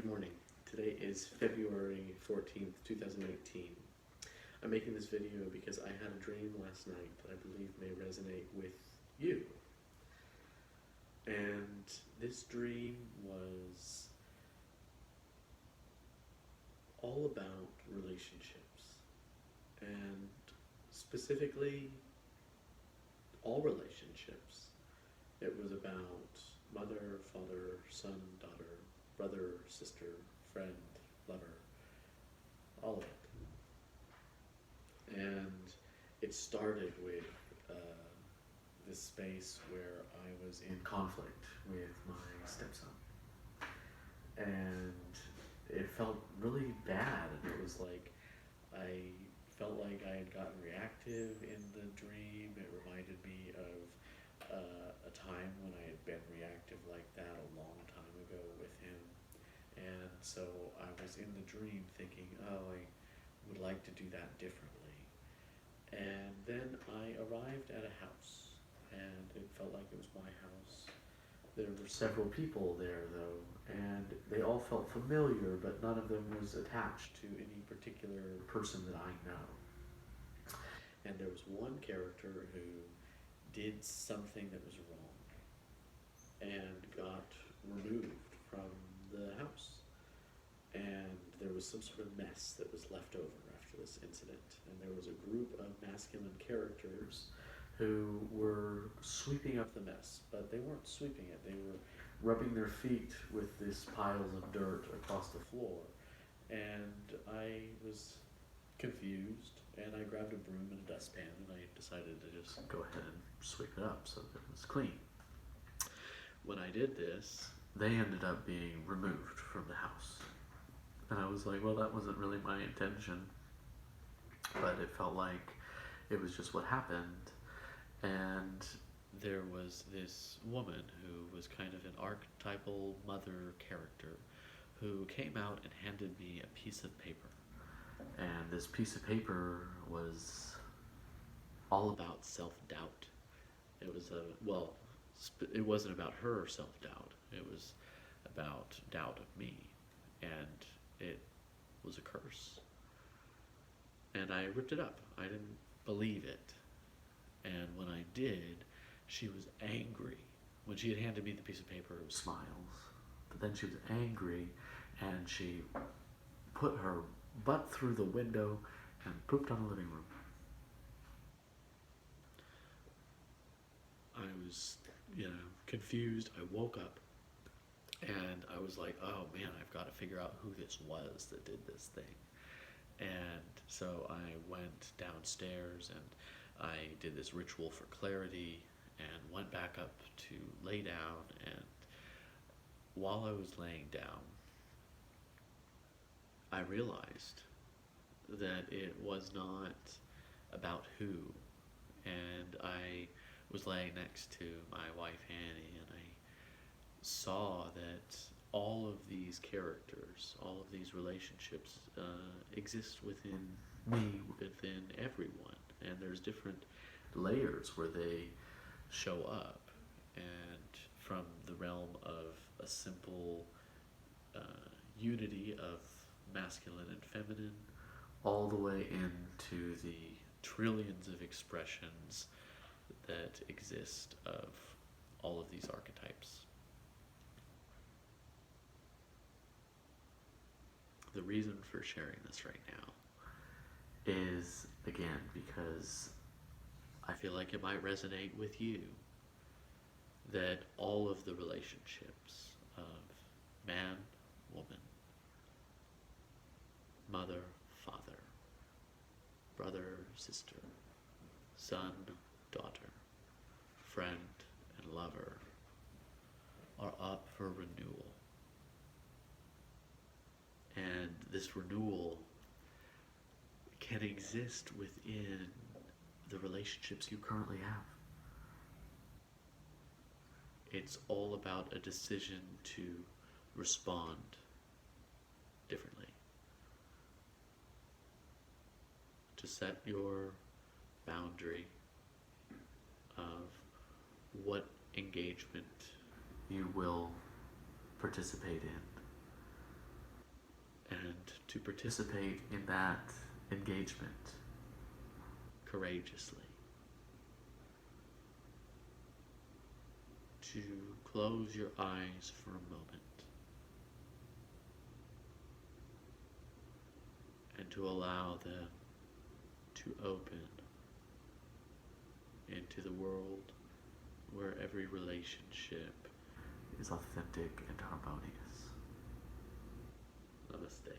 Good morning. Today is February 14th, 2018. I'm making this video because I had a dream last night that I believe may resonate with you. And this dream was all about relationships, and specifically all relationships. It was about mother, father, son, daughter, brother, sister, friend, lover, all of it. And it started with this space where I was in conflict with my stepson. And it felt really bad. And it was like I felt like I had gotten reactive in the dream. It reminded me of a time when I had been reactive like that a long time ago with him. And so I was in the dream thinking, oh, I would like to do that differently. And then I arrived at a house, and it felt like it was my house. There were several people there, though, and they all felt familiar, but none of them was attached to any particular person that I know. And there was one character who did something that was wrong and got removed from the house. And there was some sort of mess that was left over after this incident. And there was a group of masculine characters who were sweeping up the mess, but they weren't sweeping it. They were rubbing their feet with these piles of dirt across the floor. And I was confused, and I grabbed a broom and a dustpan, and I decided to just go ahead and sweep it up so that it was clean. When I did this, they ended up being removed from the house. And I was like, well, that wasn't really my intention, but it felt like it was just what happened. And there was this woman who was kind of an archetypal mother character who came out and handed me a piece of paper. And this piece of paper was all about self-doubt. It was it wasn't about her self-doubt. It was about doubt of me. And it was a curse. And I ripped it up. I didn't believe it. And when I did, she was angry. When she had handed me the piece of paper, it was smiles. But then she was angry, and she put her butt through the window and pooped on the living room. I was, confused. I woke up, and I was like, oh man, I've got to figure out who this was that did this thing. And so I went downstairs, and I did this ritual for clarity, and went back up to lay down. And while I was laying down, I realized that it was not about who. And I was laying next to my wife Annie, and I saw that all of these characters, all of these relationships exist within me, within everyone. And there's different layers where they show up. And from the realm of a simple unity of masculine and feminine, all the way into the trillions of expressions that exist of all of these archetypes. The reason for sharing this right now is, again, because I feel like it might resonate with you, that all of the relationships of man, woman, mother, father, brother, sister, son, daughter, friend, and lover are up for renewal. And this renewal can exist within the relationships you currently have. It's all about a decision to respond differently. To set your boundary of what engagement you will participate in. and to participate in that engagement courageously. To close your eyes for a moment and to allow them to open into the world where every relationship is authentic and harmonious. Namaste.